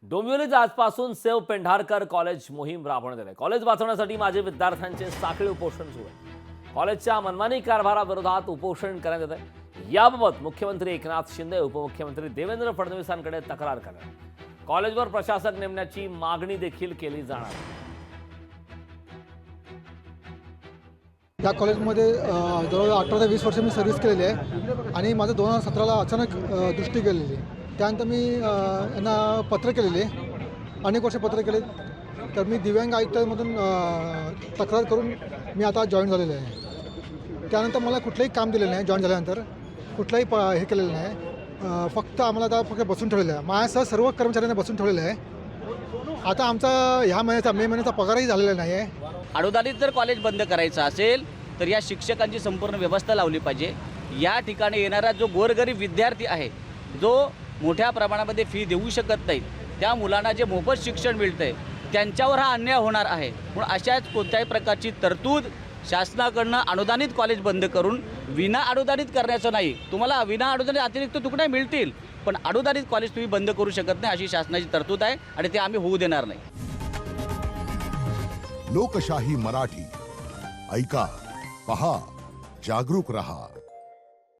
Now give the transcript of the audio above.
डोंबिवलीत आजपासून save Pendharkar college मोहीम राबवण्यात येते। कॉलेज वाचवण्यासाठी माझे विद्यार्थ्यांचे साखळी उपोषण सुरू आहे। कॉलेजच्या मनमानी कारभाराविरोधात उपोषण करण्यात येते। याबाबत मुख्यमंत्री एकनाथ शिंदे, उपमुख्यमंत्री देवेंद्र फडणवीसांकडे तक्रार करणार। कॉलेजवर प्रशासक नेमण्याची मागणी देखील केली जाणार आहे। या कॉलेजमध्ये जवळजवळ 18 ते 20 वर्ष मी सर्व्हिस केलेली आहे आणि माझं 2017ला अचानक दृष्टी गेलेली। त्यानंतर मी यांना पत्र केलेले, अनेक वर्ष पत्र केले, तर मी दिव्यांग आयुक्तांमधून तक्रार करून मी आता जॉईन झालेलो आहे। त्यानंतर मला कुठलंही काम दिलेलं नाही, जॉईन झाल्यानंतर कुठलंही हे केलेलं नाही। फक्त आम्हाला आता फक्त बसून ठेवलेलं आहे। माझ्यासह सर्व कर्मचाऱ्यांना बसून ठेवलेलं आहे। आता आमचा ह्या महिन्याचा मे महिन्याचा पगारही झालेला नाही आहे। अनुदानित जर कॉलेज बंद करायचं असेल तर या शिक्षकांची संपूर्ण व्यवस्था लावली पाहिजे। या ठिकाणी येणारा जो गोरगरीब विद्यार्थी आहे, जो मोठ्या प्रमाणामध्ये फी देऊ शकत नाही, त्या मुलांना जे मोफत शिक्षण मिळतंय त्यांच्यावर हा अन्याय होणार आहे। म्हणून अशाच कोणत्याही प्रकारची तरतूद शासनाकडनं अनुदानित कॉलेज बंद करून विना अनुदानित करण्याचं नाही। तुम्हाला विना अनुदानित अतिरिक्त तुकड्या मिळतील, पण अनुदानित कॉलेज तुम्ही बंद करू शकत नाही, अशी शासनाची तरतूद आहे आणि ते आम्ही होऊ देणार नाही। लोकशाही मराठी ऐका, पहा, जागरूक रहा।